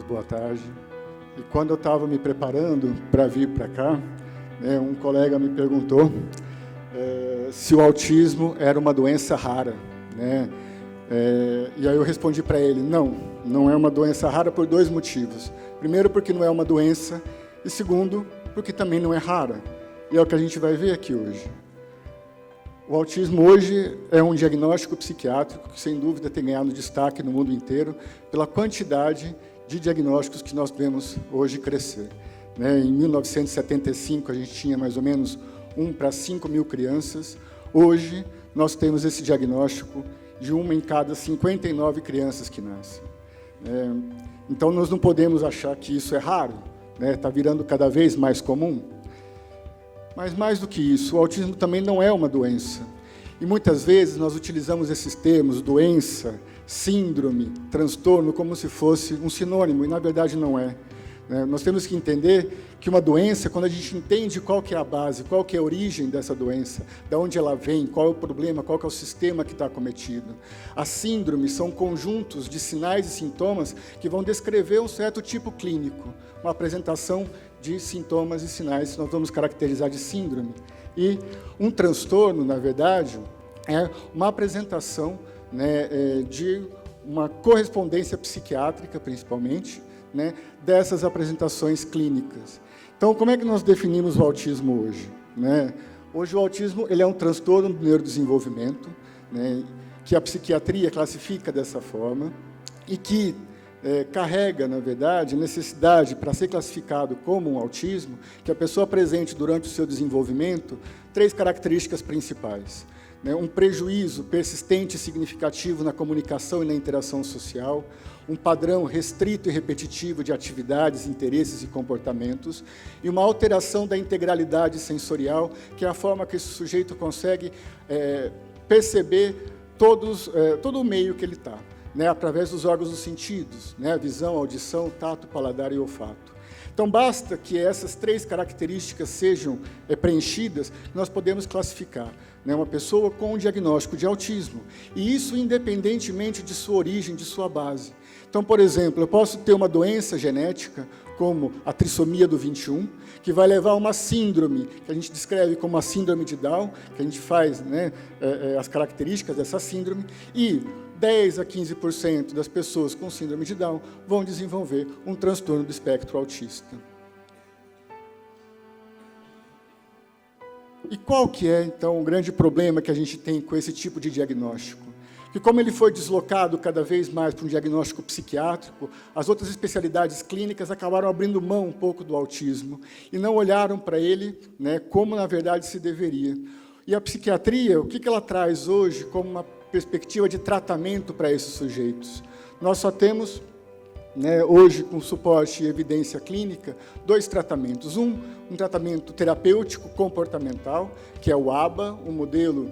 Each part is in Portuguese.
boa tarde. E quando eu estava me preparando para vir para cá, né, um colega me perguntou se o autismo era uma doença rara, né? E aí eu respondi para ele, não é uma doença rara por dois motivos. Primeiro, porque não é uma doença, e segundo, porque também não é rara. E é o que a gente vai ver aqui hoje. O autismo hoje é um diagnóstico psiquiátrico que, sem dúvida, tem ganhado destaque no mundo inteiro pela quantidade de diagnósticos que nós vemos hoje crescer. Em 1975, a gente tinha mais ou menos 1 para 5 mil crianças. Hoje, nós temos esse diagnóstico de 1 em cada 59 crianças que nascem. Então, nós não podemos achar que isso é raro, está virando cada vez mais comum. Mas, mais do que isso, o autismo também não é uma doença. E, muitas vezes, nós utilizamos esses termos, doença, síndrome, transtorno, como se fosse um sinônimo, e, na verdade, não é. Nós temos que entender que uma doença, quando a gente entende qual que é a base, qual que é a origem dessa doença, de onde ela vem, qual é o problema, qual que é o sistema que está acometido. As síndromes são conjuntos de sinais e sintomas que vão descrever um certo tipo clínico, uma apresentação de sintomas e sinais que nós vamos caracterizar de síndrome. E um transtorno, na verdade, é uma apresentação de uma correspondência psiquiátrica, principalmente, dessas apresentações clínicas. Então, como é que nós definimos o autismo hoje? Hoje, o autismo ele é um transtorno do neurodesenvolvimento, que a psiquiatria classifica dessa forma, e que carrega, na verdade, necessidade, para ser classificado como um autismo, que a pessoa apresente durante o seu desenvolvimento 3 características principais. Um prejuízo persistente e significativo na comunicação e na interação social, um padrão restrito e repetitivo de atividades, interesses e comportamentos, e uma alteração da integralidade sensorial, que é a forma que esse sujeito consegue perceber todo o meio que ele está, através dos órgãos dos sentidos, a visão, a audição, tato, paladar e olfato. Então, basta que essas 3 características sejam preenchidas, nós podemos classificar uma pessoa com um diagnóstico de autismo, e isso independentemente de sua origem, de sua base. Então, por exemplo, eu posso ter uma doença genética, como a trissomia do 21, que vai levar a uma síndrome, que a gente descreve como a síndrome de Down, que a gente faz as características dessa síndrome, e 10 a 15% das pessoas com síndrome de Down vão desenvolver um transtorno do espectro autista. E qual que é, então, o grande problema que a gente tem com esse tipo de diagnóstico? Que como ele foi deslocado cada vez mais para um diagnóstico psiquiátrico, as outras especialidades clínicas acabaram abrindo mão um pouco do autismo e não olharam para ele como, na verdade, se deveria. E a psiquiatria, o que ela traz hoje como uma perspectiva de tratamento para esses sujeitos? Nós só temos, hoje, com suporte e evidência clínica, 2 tratamentos. Um tratamento terapêutico comportamental, que é o ABA, um modelo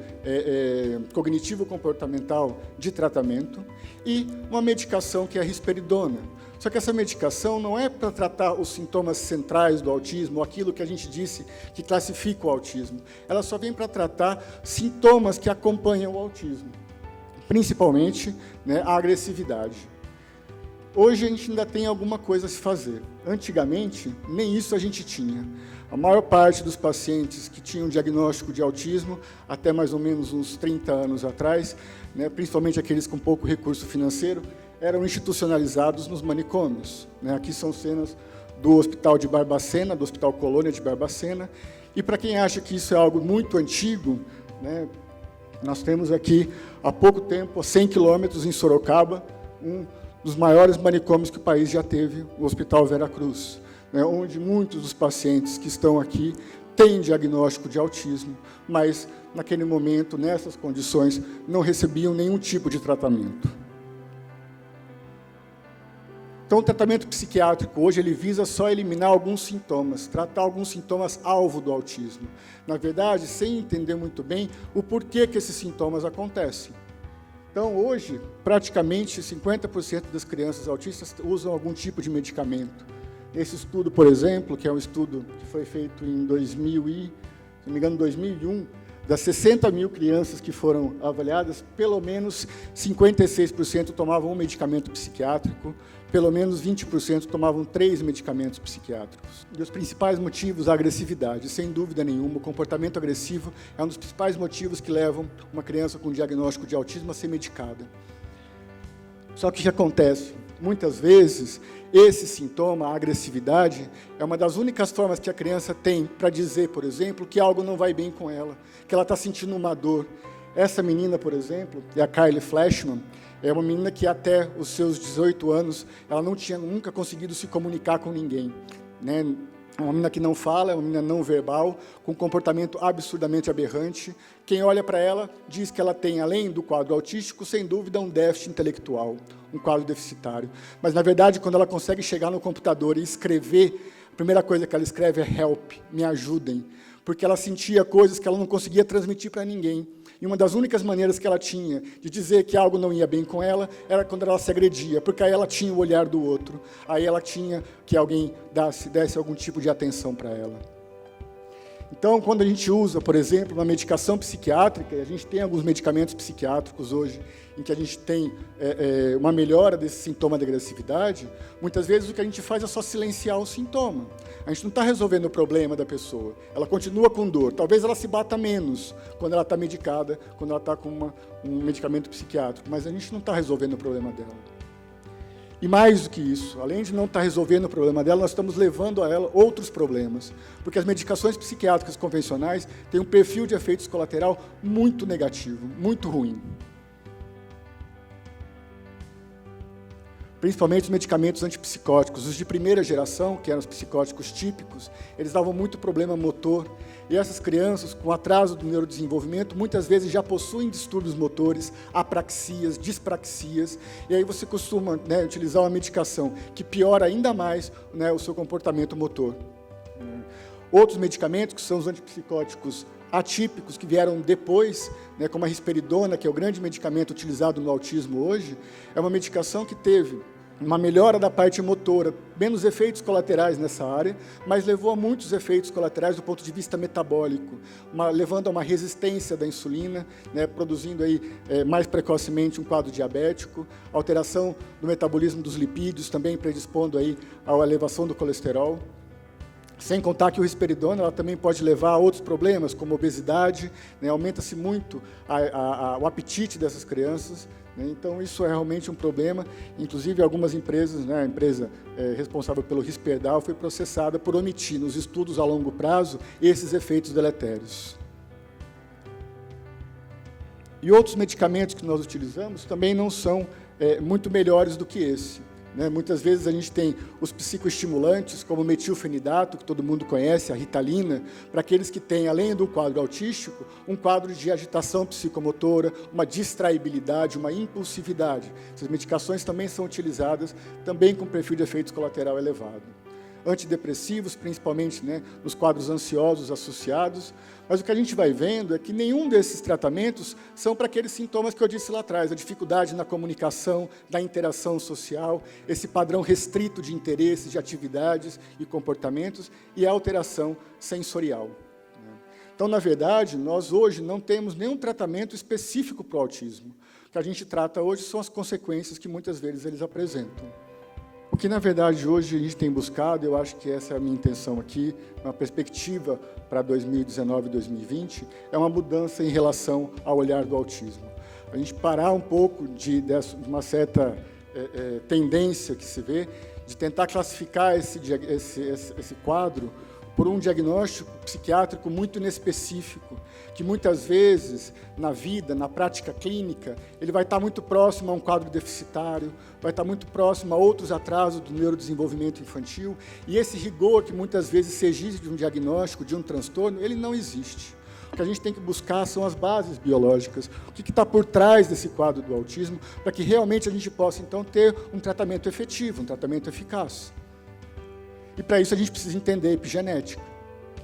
cognitivo-comportamental de tratamento, e uma medicação que é a risperidona. Só que essa medicação não é para tratar os sintomas centrais do autismo, ou aquilo que a gente disse que classifica o autismo. Ela só vem para tratar sintomas que acompanham o autismo, principalmente a agressividade. Hoje a gente ainda tem alguma coisa a se fazer. Antigamente, nem isso a gente tinha. A maior parte dos pacientes que tinham diagnóstico de autismo, até mais ou menos uns 30 anos atrás, principalmente aqueles com pouco recurso financeiro, eram institucionalizados nos manicômios. Aqui são cenas do Hospital de Barbacena, do Hospital Colônia de Barbacena. E para quem acha que isso é algo muito antigo, nós temos aqui, há pouco tempo, a 100 quilômetros em Sorocaba, um dos maiores manicômios que o país já teve, o Hospital Vera Cruz, onde muitos dos pacientes que estão aqui têm diagnóstico de autismo, mas, naquele momento, nessas condições, não recebiam nenhum tipo de tratamento. Então, o tratamento psiquiátrico hoje ele visa só eliminar alguns sintomas, tratar alguns sintomas alvo do autismo. Na verdade, sem entender muito bem o porquê que esses sintomas acontecem. Então, hoje, praticamente 50% das crianças autistas usam algum tipo de medicamento. Esse estudo, por exemplo, que é um estudo que foi feito em 2001, Das 60 mil crianças que foram avaliadas, pelo menos 56% tomavam um medicamento psiquiátrico, pelo menos 20% tomavam 3 medicamentos psiquiátricos. E os principais motivos, a agressividade. Sem dúvida nenhuma, o comportamento agressivo é um dos principais motivos que levam uma criança com diagnóstico de autismo a ser medicada. Só que o que acontece? Muitas vezes, esse sintoma, a agressividade, é uma das únicas formas que a criança tem para dizer, por exemplo, que algo não vai bem com ela, que ela está sentindo uma dor. Essa menina, por exemplo, é a Kylie Flashman, é uma menina que até os seus 18 anos, ela não tinha nunca conseguido se comunicar com ninguém, né? É uma menina que não fala, é uma menina não verbal, com um comportamento absurdamente aberrante. Quem olha para ela diz que ela tem, além do quadro autístico, sem dúvida, um déficit intelectual, um quadro deficitário. Mas, na verdade, quando ela consegue chegar no computador e escrever, a primeira coisa que ela escreve é help, me ajudem, porque ela sentia coisas que ela não conseguia transmitir para ninguém. E uma das únicas maneiras que ela tinha de dizer que algo não ia bem com ela era quando ela se agredia, porque aí ela tinha o olhar do outro, aí ela tinha que alguém desse algum tipo de atenção para ela. Então, quando a gente usa, por exemplo, uma medicação psiquiátrica, a gente tem alguns medicamentos psiquiátricos hoje, em que a gente tem uma melhora desse sintoma de agressividade, muitas vezes o que a gente faz é só silenciar o sintoma. A gente não está resolvendo o problema da pessoa. Ela continua com dor. Talvez ela se bata menos quando ela está medicada, quando ela está com um medicamento psiquiátrico, mas a gente não está resolvendo o problema dela. E mais do que isso, além de não estar resolvendo o problema dela, nós estamos levando a ela outros problemas, porque as medicações psiquiátricas convencionais têm um perfil de efeitos colateral muito negativo, muito ruim. Principalmente os medicamentos antipsicóticos. Os de primeira geração, que eram os psicóticos típicos, eles davam muito problema motor. E essas crianças, com atraso do neurodesenvolvimento, muitas vezes já possuem distúrbios motores, apraxias, dispraxias, e aí você costuma, né, utilizar uma medicação que piora ainda mais, né, o seu comportamento motor. Outros medicamentos, que são os antipsicóticos atípicos, que vieram depois, né, como a risperidona, que é o grande medicamento utilizado no autismo hoje, é uma medicação que teve uma melhora da parte motora, menos efeitos colaterais nessa área, mas levou a muitos efeitos colaterais do ponto de vista metabólico, levando a uma resistência da insulina, né, produzindo aí, mais precocemente um quadro diabético, alteração do metabolismo dos lipídios, também predispondo aí à elevação do colesterol. Sem contar que o risperidona ela também pode levar a outros problemas, como obesidade, né, aumenta-se muito o apetite dessas crianças, né, então isso é realmente um problema. Inclusive, algumas empresas, né, a empresa responsável pelo Risperdal foi processada por omitir nos estudos a longo prazo esses efeitos deletérios. E outros medicamentos que nós utilizamos também não são muito melhores do que esse. Muitas vezes a gente tem os psicoestimulantes, como o metilfenidato, que todo mundo conhece, a Ritalina, para aqueles que têm, além do quadro autístico, um quadro de agitação psicomotora, uma distraibilidade, uma impulsividade. Essas medicações também são utilizadas, também com perfil de efeitos colateral elevado. Antidepressivos, principalmente, né, nos quadros ansiosos associados, mas o que a gente vai vendo é que nenhum desses tratamentos são para aqueles sintomas que eu disse lá atrás, a dificuldade na comunicação, na interação social, esse padrão restrito de interesses, de atividades e comportamentos e a alteração sensorial. Então, na verdade, nós hoje não temos nenhum tratamento específico para o autismo. O que a gente trata hoje são as consequências que muitas vezes eles apresentam. O que, na verdade, hoje a gente tem buscado, eu acho que essa é a minha intenção aqui, uma perspectiva para 2019 e 2020, é uma mudança em relação ao olhar do autismo. A gente parar um pouco de uma certa tendência que se vê, de tentar classificar esse quadro por um diagnóstico psiquiátrico muito inespecífico, que muitas vezes, na vida, na prática clínica, ele vai estar muito próximo a um quadro deficitário, vai estar muito próximo a outros atrasos do neurodesenvolvimento infantil, e esse rigor que muitas vezes se exige de um diagnóstico, de um transtorno, ele não existe. O que a gente tem que buscar são as bases biológicas, o que está por trás desse quadro do autismo, para que realmente a gente possa, então, ter um tratamento efetivo, um tratamento eficaz. E para isso a gente precisa entender a epigenética.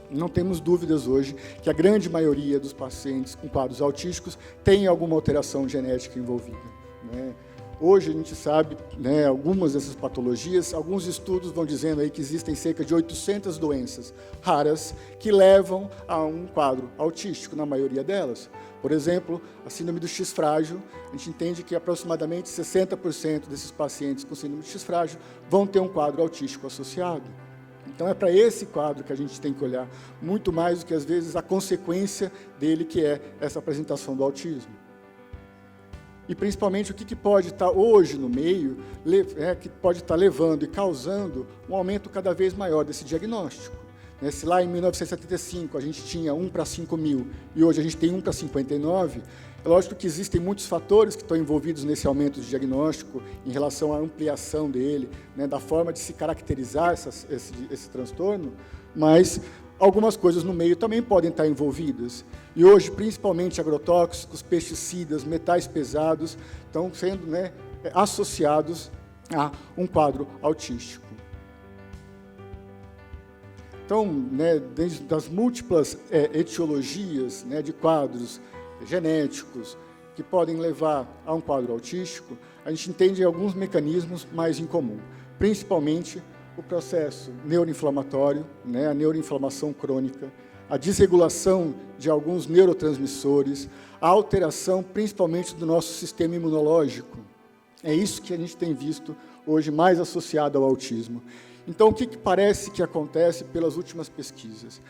Não temos dúvidas hoje que a grande maioria dos pacientes com quadros autísticos tem alguma alteração genética envolvida, né? Hoje a gente sabe, né, algumas dessas patologias, alguns estudos vão dizendo aí que existem cerca de 800 doenças raras que levam a um quadro autístico, na maioria delas. Por exemplo, a síndrome do X frágil, a gente entende que aproximadamente 60% desses pacientes com síndrome do X frágil vão ter um quadro autístico associado. Então é para esse quadro que a gente tem que olhar, muito mais do que às vezes a consequência dele, que é essa apresentação do autismo. E principalmente o que pode estar hoje no meio, que pode estar levando e causando um aumento cada vez maior desse diagnóstico. Se lá em 1975 a gente tinha 1 para 5 mil e hoje a gente tem 1 para 59, é lógico que existem muitos fatores que estão envolvidos nesse aumento de diagnóstico em relação à ampliação dele, né, da forma de se caracterizar esse transtorno, mas algumas coisas no meio também podem estar envolvidas. E hoje, principalmente agrotóxicos, pesticidas, metais pesados, estão sendo, né, associados a um quadro autístico. Então, né, dentro das múltiplas etiologias, né, de quadros genéticos que podem levar a um quadro autístico, a gente entende alguns mecanismos mais em comum, principalmente o processo neuroinflamatório, né, a neuroinflamação crônica, a desregulação de alguns neurotransmissores, a alteração principalmente do nosso sistema imunológico. É isso que a gente tem visto hoje mais associado ao autismo. Então, o que parece que acontece pelas últimas pesquisas?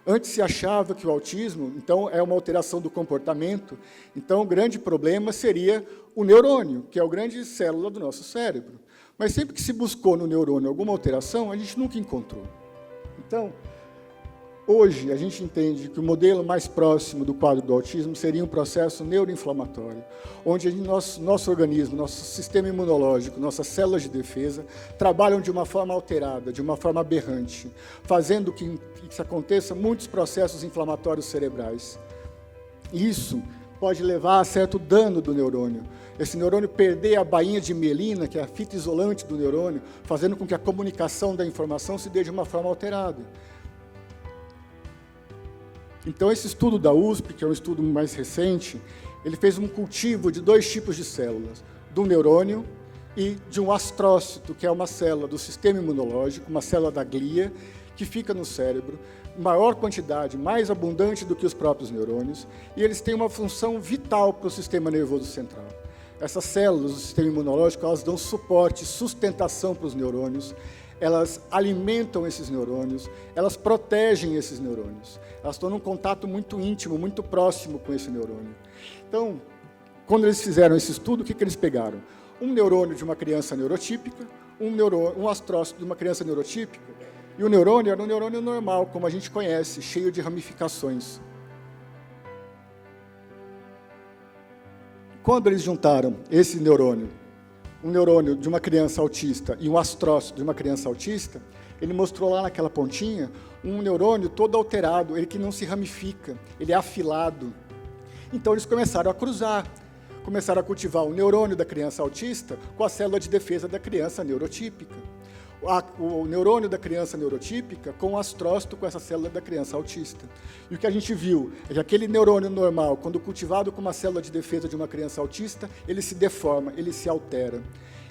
Antes se achava que o autismo, então, é uma alteração do comportamento, então o grande problema seria o neurônio, que é a grande célula do nosso cérebro. Mas sempre que se buscou no neurônio alguma alteração, a gente nunca encontrou. Então, hoje, a gente entende que o modelo mais próximo do quadro do autismo seria um processo neuroinflamatório, onde nosso organismo, nosso sistema imunológico, nossas células de defesa trabalham de uma forma alterada, de uma forma aberrante, fazendo que aconteça muitos processos inflamatórios cerebrais. Isso pode levar a certo dano do neurônio. Esse neurônio perder a bainha de mielina, que é a fita isolante do neurônio, fazendo com que a comunicação da informação se dê de uma forma alterada. Então, esse estudo da USP, que é um estudo mais recente, ele fez um cultivo de 2 tipos de células, do neurônio e de um astrócito, que é uma célula do sistema imunológico, uma célula da glia, que fica no cérebro, maior quantidade, mais abundante do que os próprios neurônios, e eles têm uma função vital para o sistema nervoso central. Essas células do sistema imunológico, elas dão suporte, sustentação para os neurônios, elas alimentam esses neurônios, elas protegem esses neurônios, elas estão num contato muito íntimo, muito próximo com esse neurônio. Então, quando eles fizeram esse estudo, o que eles pegaram? Um neurônio de uma criança neurotípica, um astrócito de uma criança neurotípica, e o neurônio era um neurônio normal, como a gente conhece, cheio de ramificações. Quando eles juntaram esse neurônio, um neurônio de uma criança autista e um astrócito de uma criança autista, ele mostrou lá naquela pontinha um neurônio todo alterado, ele que não se ramifica, ele é afilado. Então eles começaram a cruzar, começaram a cultivar o neurônio da criança autista com a célula de defesa da criança neurotípica. O neurônio da criança neurotípica com o astrócito com essa célula da criança autista. E o que a gente viu é que aquele neurônio normal, quando cultivado com uma célula de defesa de uma criança autista, ele se deforma, ele se altera.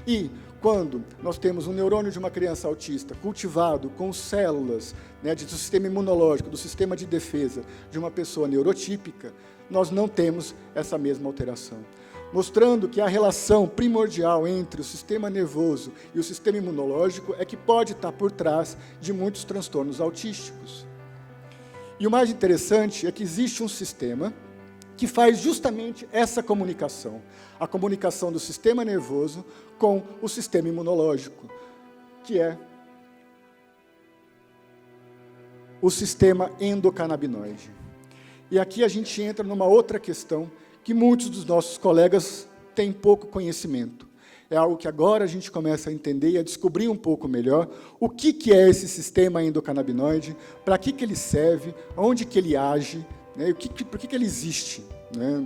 E quando nós temos um neurônio de uma criança autista cultivado com células, né, do sistema imunológico, do sistema de defesa de uma pessoa neurotípica, nós não temos essa mesma alteração, mostrando que a relação primordial entre o sistema nervoso e o sistema imunológico é que pode estar por trás de muitos transtornos autísticos. E o mais interessante é que existe um sistema que faz justamente essa comunicação, a comunicação do sistema nervoso com o sistema imunológico, que é o sistema endocannabinoide. E aqui a gente entra numa outra questão que muitos dos nossos colegas têm pouco conhecimento. É algo que agora a gente começa a entender e a descobrir um pouco melhor o que é esse sistema endocannabinoide, para que ele serve, onde que ele age, né, por que ele existe, né?